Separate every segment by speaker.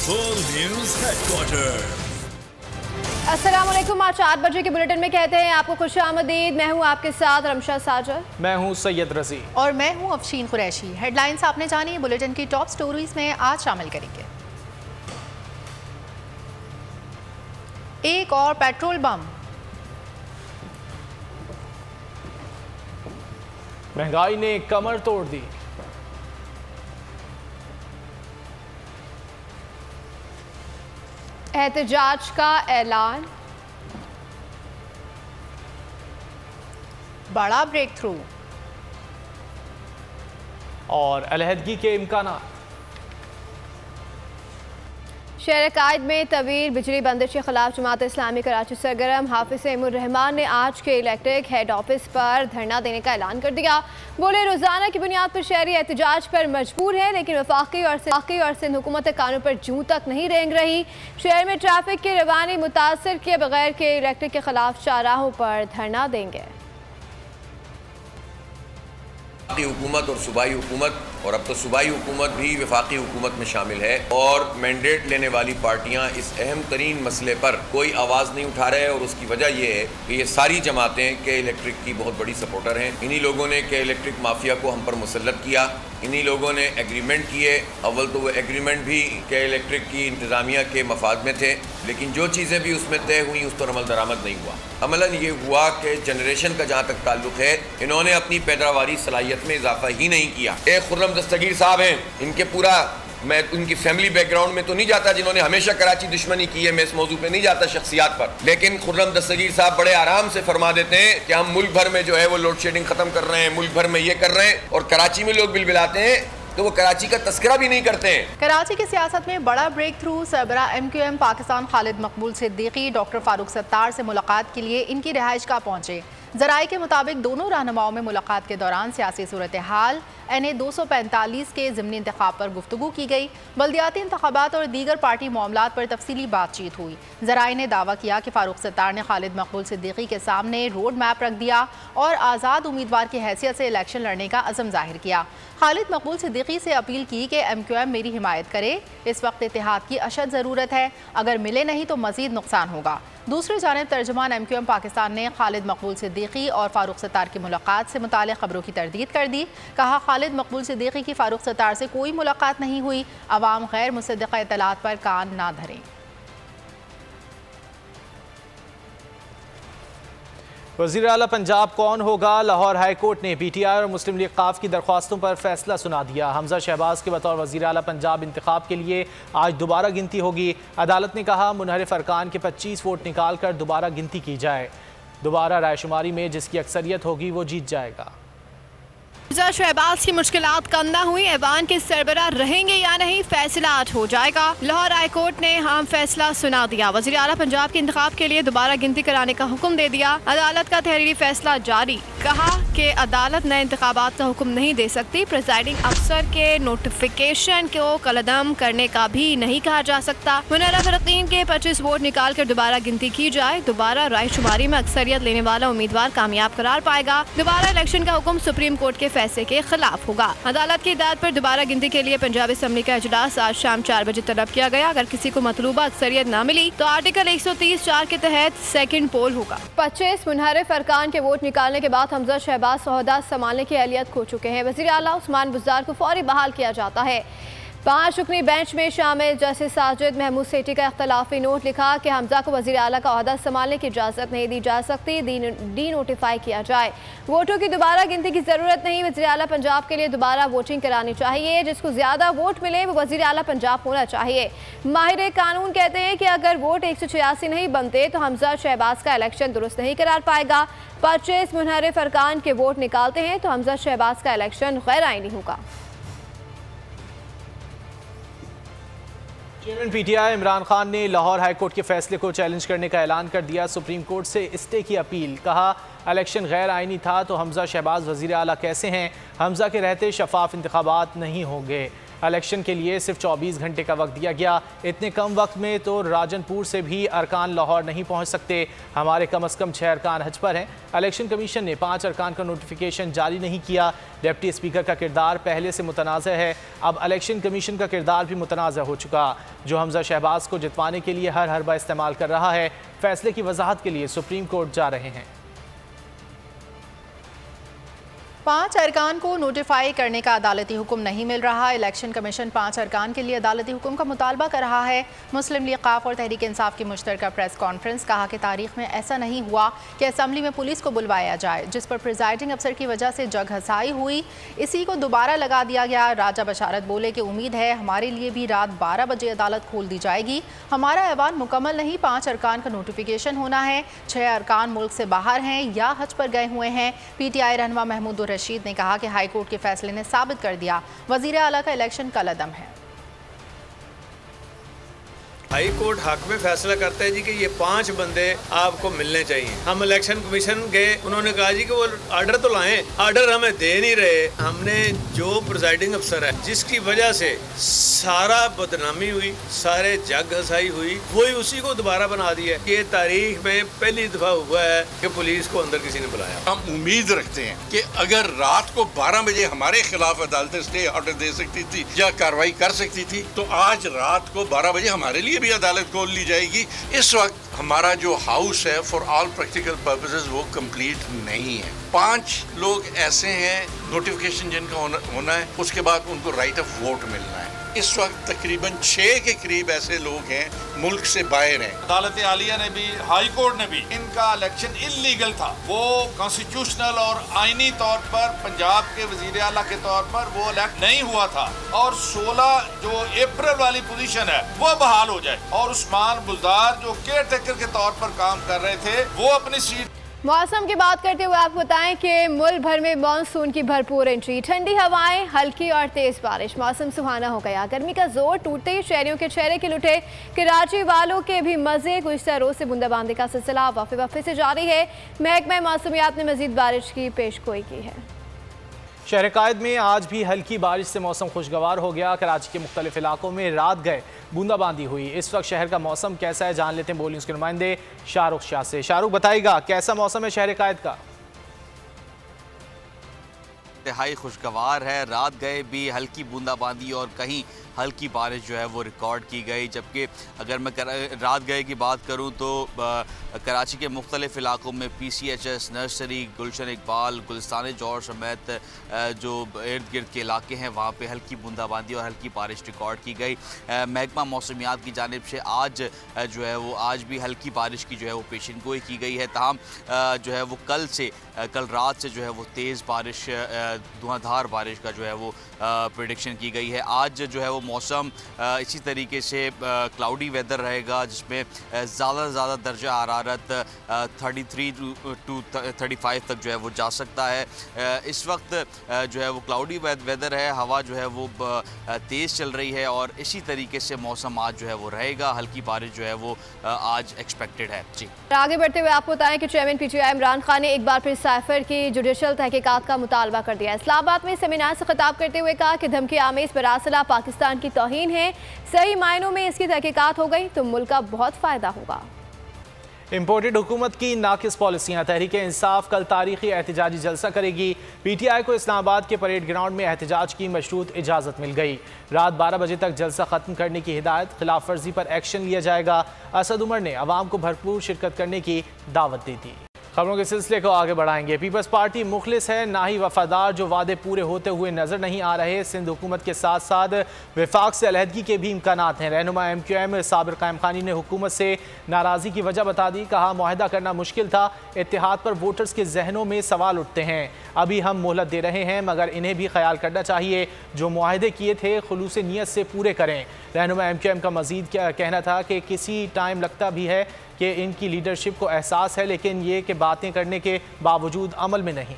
Speaker 1: Full news headquarter.
Speaker 2: अस्सलामुअलैकुम। आज 8 बजे के बुलेटिन में कहते हैं आपको खुशामदीद। मैं हूं आपके साथ रमशा साजर।
Speaker 3: मैं हूं सैयद रजी
Speaker 4: और मैं हूं अफशीन कुरैशी। हेडलाइंस आपने जानी, बुलेटिन की टॉप स्टोरीज में आज शामिल करेंगे। एक और पेट्रोल बम,
Speaker 3: महंगाई ने कमर तोड़ दी।
Speaker 2: एहतजाज का ऐलान,
Speaker 4: बड़ा ब्रेक थ्रू
Speaker 3: और अलहदगी के इम्कानात।
Speaker 2: शहर कायद में तवील बिजली बंदिश के खिलाफ जमात इस्लामी कराची सरगर्म। हाफिज एमुर रहमान ने आज के इलेक्ट्रिक हेड ऑफिस पर धरना देने का ऐलान कर दिया। बोले रोजाना की बुनियाद पर शहरी एहतजाज पर मजबूर है, लेकिन वफाकी और सिंध हुकूमत कानून पर जूं तक नहीं रेंग रही। शहर में ट्रैफिक की रवानी मुतासर किए बगैर के इलेक्ट्रिक के खिलाफ चौराहों पर धरना देंगे।
Speaker 5: हुकूमत और सूबाई हुकूमत, और अब तो सूबाई हुकूमत भी वफाकी हुकूमत में शामिल है, और मैंडेट लेने वाली पार्टियां इस अहम तरीन मसले पर कोई आवाज़ नहीं उठा रहे। और उसकी वजह यह है कि ये सारी जमातें के इलेक्ट्रिक की बहुत बड़ी सपोर्टर हैं। इन्हीं लोगों ने के इलेक्ट्रिक माफिया को हम पर मुसल्लत किया। इन्हीं लोगों ने एग्रीमेंट किए। अव्वल तो वो एग्रीमेंट भी के इलेक्ट्रिक की इंतज़ामिया के मफाद में थे, लेकिन जो चीज़ें भी उसमें तय हुई उस पर अमल दरामद नहीं हुआ। अमलन ये हुआ कि जनरेशन का जहाँ तक ताल्लुक है, इन्होंने अपनी पैदावारी सलाहियत में इजाफा ही नहीं किया। एक खुर्रम दस्तगीर साहब हैं, इनके पूरा मैं उनकी फैमिली बैकग्राउंड में तो नहीं जाता, जिन्होंने हमेशा कराची दुश्मनी की है, मैं इस मौजू पे नहीं जाता शख्सियात पर, लेकिन खुर्रम दस्तगीर साहब बड़े आराम से फरमा देते हैं कि हम मुल्क भर में जो है वो लोड शेडिंग खत्म कर रहे हैं, मुल्क भर में ये कर रहे हैं, और कराची में लोग बिलबिलाते हैं तो वो कराची का तस्करा भी नहीं करते हैं।
Speaker 4: कराची की सियासत में बड़ा ब्रेक थ्रू। सरबरा MQM पाकिस्तान खालिद मकबूल सिद्दीकी डॉक्टर फारूक सत्तार से मुलाकात के लिए इनकी रिहाइश गाह पहुंचे। जराये के मुताबिक दोनों रहनुमाओं में मुलाकात के दौरान सियासी सूरत हाल, NA 245 के ज़िमनी इंतखाब पर गुफ्तगू की गई। बल्दियाती इंतखाबात और दीगर पार्टी मामलात पर तफसीली बातचीत हुई। जराये ने दावा किया कि फारूक सत्तार ने खालिद मकबूल सिद्दीकी के सामने रोड मैप रख दिया और आज़ाद उम्मीदवार की हैसियत से इलेक्शन लड़ने का अज़म जाहिर किया। खालिद मकबूल सिद्दीकी से अपील की कि MQM मेरी हिमायत करे। इस वक्त इत्तेहाद की अशद ज़रूरत है, अगर मिले नहीं तो मज़ीद नुकसान होगा। दूसरी जानिब तर्जुमान MQM पाकिस्तान ने खालिद मकबूल सिद्दीकी और फारूक सत्तार की मुलाकात से मुताल्लिक़ खबरों की तरदीद कर दी। कहा, खालिद मकबूल सिद्दीकी की फारूक सत्तार से कोई मुलाकात नहीं हुई। अवाम गैर मुसद्दक़ा इत्तलात पर कान ना धरें।
Speaker 3: वज़ीर आला पंजाब कौन होगा? लाहौर हाई कोर्ट ने PTI और मुस्लिम लीग काफ की दरख्वास्तों पर फैसला सुना दिया। हमजा शहबाज के बतौर वज़ीर आला पंजाब इंतखाब के लिए आज दोबारा गिनती होगी। अदालत ने कहा, मुनहरिफ अरकान के 25 वोट निकाल कर दोबारा गिनती की जाए। दोबारा रायशुमारी में जिसकी अक्सरियत होगी वो जीत जाएगा।
Speaker 2: हमजा शहबाज की मुश्किलात कम न हुई। ऐवान के सरबराह रहेंगे या नहीं, फैसला आज हो जाएगा। लाहौर हाई कोर्ट ने हम फैसला सुना दिया। वज़ीर आला पंजाब के इंतखाब के लिए दोबारा गिनती कराने का हुक्म दे दिया। अदालत का तहरीरी फैसला जारी। कहा कि अदालत नए इंतखाबात का हुक्म नहीं दे सकती। प्रिजाइडिंग अफसर के नोटिफिकेशन को कलअदम करने का भी नहीं कहा जा सकता। मुनहरिफ अरकान के 25 वोट निकाल कर दोबारा गिनती की जाए। दोबारा रायशुमारी में अक्सरियत लेने वाला उम्मीदवार कामयाब करार पाएगा। दोबारा इलेक्शन का हुक्म सुप्रीम कोर्ट के फैसले के खिलाफ होगा। अदालत की हिदायत पर दोबारा गिनती के लिए पंजाब असेंबली का इजलास आज शाम 4 बजे तलब किया गया। अगर किसी को मतलूबा अक्सरियत न मिली तो आर्टिकल 130(4) के तहत सेकंड पोल होगा। 25 मुनहरिफ अरकान के वोट निकालने के बाद हमजा शहबाज ओहदा संभालने की अहलियत खो चुके हैं। वज़ीर आला उस्मान बुज़दार को फौरी बहाल किया जाता है। 5 रुकनी बेंच में शामिल जस्टिस साजिद महमूद सेठी का इख्तलाफी नोट लिखा कि हमजा को वज़ीर आला का ओहदा संभालने की इजाज़त नहीं दी जा सकती, डी नोटिफाई किया जाए। वोटों की दोबारा गिनती की ज़रूरत नहीं। वज़ीर आला पंजाब के लिए दोबारा वोटिंग करानी चाहिए। जिसको ज़्यादा वोट मिले वो वज़ीर आला पंजाब होना चाहिए। माहिर कानून कहते हैं कि अगर वोट 186 नहीं बनते तो हमजा शहबाज का इलेक्शन दुरुस्त नहीं करार पाएगा। 25 मुनहरिफ अरकान के वोट निकालते हैं तो हमजा शहबाज का इलेक्शन गैर आईनी होगा।
Speaker 3: चेयरमैन PTI इमरान खान ने लाहौर हाई कोर्ट के फैसले को चैलेंज करने का ऐलान कर दिया। सुप्रीम कोर्ट से स्टे की अपील। कहा, इलेक्शन गैर आईनी था तो हमजा शहबाज वज़ीर आला कैसे हैं? हमजा के रहते शफाफ इंतखाबात नहीं होंगे। इलेक्शन के लिए सिर्फ 24 घंटे का वक्त दिया गया। इतने कम वक्त में तो राजनपुर से भी अरकान लाहौर नहीं पहुंच सकते। हमारे कम से कम 6 अरकान हज पर हैं। इलेक्शन कमीशन ने 5 अरकान का नोटिफिकेशन जारी नहीं किया। डिप्टी स्पीकर का किरदार पहले से मुतनाज़ है। अब इलेक्शन कमीशन का किरदार भी मुतनाज़ हो चुका, जो हमजा शहबाज को जितवाने के लिए हर हरबा इस्तेमाल कर रहा है। फैसले की वजाहत के लिए सुप्रीम कोर्ट जा रहे हैं।
Speaker 4: 5 अरकान को नोटिफाई करने का अदालती हुक्म नहीं मिल रहा। इलेक्शन कमीशन 5 अरकान के लिए अदालती हुक्म का मुतालबा कर रहा है। मुस्लिम लीग काफ और तहरीक इंसाफ की मुश्तरका प्रेस कॉन्फ्रेंस कहा कि तारीख में ऐसा नहीं हुआ कि असम्बली में पुलिस को बुलवाया जाए, जिस पर प्रिजाइडिंग अफसर की वजह से जग हसाई हुई। इसी को दोबारा लगा दिया गया। राजा बशारत बोले कि उम्मीद है हमारे लिए भी रात 12 बजे अदालत खोल दी जाएगी। हमारा ऐवान मुकम्मल नहीं, 5 अरकान का नोटिफिकेशन होना है। 6 अरकान मुल्क से बाहर हैं या हज पर गए हुए हैं। PTI रहनुमा महमूद रशीद ने कहा कि हाई कोर्ट के फैसले ने साबित कर दिया वजीर आला का इलेक्शन कलअदम है।
Speaker 6: हाई कोर्ट हक में फैसला करता है जी कि ये 5 बंदे आपको मिलने चाहिए। हम इलेक्शन कमीशन गए, उन्होंने कहा जी कि वो आर्डर तो लाएं, आर्डर हमें दे नहीं रहे। हमने जो प्रिजाइडिंग अफसर है जिसकी वजह से सारा बदनामी हुई, सारे जग हसाई हुई, वही उसी को दोबारा बना दिया। ये तारीख में पहली दफा हुआ है कि पुलिस को अंदर किसी ने बुलाया।
Speaker 7: हम उम्मीद रखते हैं कि अगर रात को 12 बजे हमारे खिलाफ अदालतें स्टे ऑर्डर दे सकती थी या कार्रवाई कर सकती थी, तो आज रात को 12 बजे हमारे लिए भी अदालत खोल ली जाएगी। इस वक्त हमारा जो हाउस है फॉर ऑल प्रैक्टिकल पर्पसेस वो कंप्लीट नहीं है। 5 लोग ऐसे हैं नोटिफिकेशन जिनका होना है, उसके बाद उनको राइट ऑफ वोट मिलना है। इस वक्त तकरीबन 6 के करीब ऐसे लोग हैं मुल्क से बाहर हैं।
Speaker 8: अदालत आलिया ने भी, हाई कोर्ट ने भी, इनका इलेक्शन इल्लीगल था। वो कॉन्स्टिट्यूशनल और आईनी तौर पर पंजाब के वजीर आला के तौर पर वो इलेक्ट नहीं हुआ था। और 16 जो अप्रैल वाली पोजीशन है वो बहाल हो जाए और उस्मान बुलदार जो केयर टेकर के तौर पर काम कर रहे थे वो अपनी सीट।
Speaker 2: मौसम की बात करते हुए आपको बताएं कि मुल्क भर में मानसून की भरपूर एंट्री, ठंडी हवाएं, हल्की और तेज बारिश, मौसम सुहाना हो गया। गर्मी का जोर टूटते शहरियों के चेहरे खिले। कराची वालों के भी मजे। गुज़िश्ता रोज से बूंदाबांदी का सिलसिला वफ़े से जारी है। महकमा मौसमियात ने मजीद बारिश की पेशगोई की है।
Speaker 3: शहर कायद में आज भी हल्की बारिश से मौसम खुशगवार हो गया। कराची के मुख्तलिफ इलाकों में रात गए बूंदाबांदी हुई। इस वक्त शहर का मौसम कैसा है जान लेते हैं बोल न्यूज़ के नुमाइंदे शाहरुख शाह से। शाहरुख बताइएगा कैसा मौसम है शहर कायद का?
Speaker 9: इंतहाई खुशगवार है। रात गए भी हल्की बूंदाबांदी और कहीं हल्की बारिश जो है वो रिकॉर्ड की गई। जबकि अगर मैं रात गए की बात करूं तो कराची के मुख्तलिफ इलाकों में PCHS, नर्सरी, गुलशन इकबाल, गुलिस्तान जौहर समेत जो इर्द गिर्द के इलाके हैं वहाँ पे हल्की बूंदाबांदी और हल्की बारिश रिकॉर्ड की गई। महकमा मौसमियात की जानिब से आज जो है वो आज भी हल्की बारिश की जो है वो पेशन गोई की गई है। ताहम जो है वो कल रात से जो है वो तेज़ बारिश, धुआंधार बारिश का जो है वो प्रेडिक्शन की गई है। आज जो है वो मौसम इसी तरीके से क्लाउडी वेदर रहेगा, जिसमें ज़्यादा से ज़्यादा दर्जा हरारत 33 टू 35 तक जो है वो जा सकता है। इस वक्त जो है वो क्लाउडी वेदर है, हवा जो है वो तेज़ चल रही है और इसी तरीके से मौसम आज जो है वो रहेगा। हल्की बारिश जो है वो आज एक्सपेक्टेड है। जी,
Speaker 2: आगे बढ़ते हुए आपको बताएं कि चेयरमैन PTI इमरान खान ने एक बार फिर साइफर की जुडिशल तहकीकात का मुतालबा कर दिया। इस्लामाबाद में सेमिनार से खिताब करते हुए कहा कि धमकी आमेज मरासला पाकिस्तान की तौहीन है। सही मायनों में इसकी तहकीकात हो गई तो मुल्क का बहुत फ़ायदा होगा।
Speaker 3: इम्पोर्टेड हुकूमत की नाकिस पॉलिसियाँ। तहरीक इंसाफ कल तारीखी एहतजाजी जलसा करेगी। PTI को इस्लामाबाद के परेड ग्राउंड में एहतजाज की मशरूत इजाज़त मिल गई। रात 12 बजे तक जलसा ख़त्म करने की हिदायत। खिलाफ वर्जी पर एक्शन लिया जाएगा। असद उमर ने अवाम को भरपूर शिरकत करने की दावत दी थी। खबरों के सिलसिले को आगे बढ़ाएंगे। पीपल्स पार्टी मुखलिस है ना ही वफादार, जो वादे पूरे होते हुए नजर नहीं आ रहे। सिंध हुकूमत के साथ साथ विफाक से अलहदगी के भी इम्कानात हैं। रहनुमा MQM साबिर कायम खानी ने हुकूमत से नाराज़गी की वजह बता दी। कहा मुआहदा करना मुश्किल था, इत्तेहाद पर वोटर्स के जहनों में सवाल उठते हैं। अभी हम मोहलत दे रहे हैं मगर इन्हें भी ख्याल करना चाहिए जो मुआहदे किए थे खुलूस नीयत से पूरे करें। रहनुमा MQM का मजीद क्या कहना था कि किसी टाइम लगता भी है कि इनकी लीडरशिप को एहसास है, लेकिन ये कि बातें करने के बावजूद अमल में नहीं।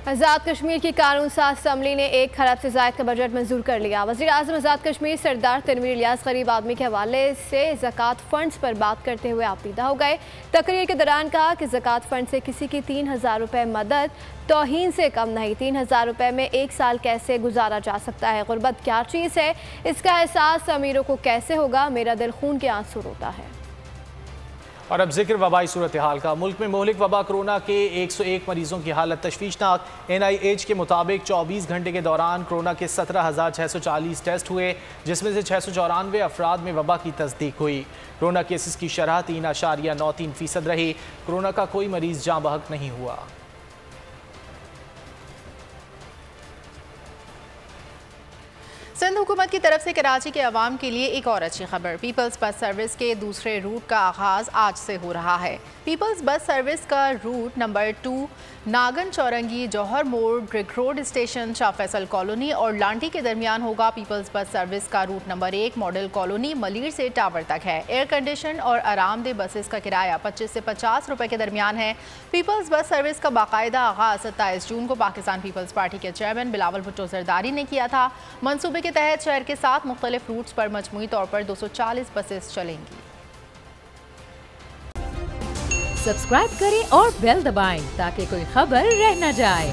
Speaker 2: आज़ाद कश्मीर की कानून साज असम्बली ने 1 खरब से ज़ायद का बजट मंजूर कर लिया। वज़ीर आज़म आज़ाद कश्मीर सरदार तनवीर इलियास गरीब आदमी के हवाले से ज़कात फ़ंड्स पर बात करते हुए आपीदा हो गए। तकरीर के दौरान कहा कि ज़कात फ़ंड से किसी की 3000 रुपये मदद तौहीन से कम नहीं। 3000 रुपये में 1 साल कैसे गुजारा जा सकता है? गुर्बत क्या चीज़ है, इसका एहसास अमीरों को कैसे होगा? मेरा दिल खून के आंसू रोता है।
Speaker 3: और अब जिक्र वबाई सूरत हाल का। मुल्क में मोहलिक वबा कोरोना के 101 मरीजों की हालत तशवीशनाक। NIH के मुताबिक 24 घंटे के दौरान कोरोना के 17,640 टेस्ट हुए, जिसमें से 694 अफराद में वबा की तस्दीक हुई। कोरोना केसेस की शरह 3.93% रही। कोरोना का कोई मरीज जाँ बहक नहीं हुआ।
Speaker 4: सिंध हुकूमत की तरफ से कराची के अवाम के लिए एक और अच्छी खबर। पीपल्स बस सर्विस के दूसरे रूट का आगाज़ आज से हो रहा है। पीपल्स बस सर्विस का रूट नंबर 2 नागन चौरंगी, जौहर मोड़, ब्रिक road station, Shah Faisal colony और लांटी के दरमियान होगा। पीपल्स बस सर्विस का route number 1 model colony, Malir से टावर तक है। एयर कंडीशन और आरामदेह बसेस का किराया 25 से 50 रुपये के दरमियान है। पीपल्स बस सर्विस का बाकायदा आगाज़ 27 जून को पाकिस्तान पीपल्स पार्टी के चेयरमैन बिलावल भुट्टो जरदारी ने किया था। मनसूबे के तहत शहर के 7 मुख्तलिफ रूट्स पर मजमूई तौर पर 240 बसेस चलेंगी।
Speaker 10: सब्सक्राइब करें और बेल दबाएं ताकि कोई खबर रह न जाए।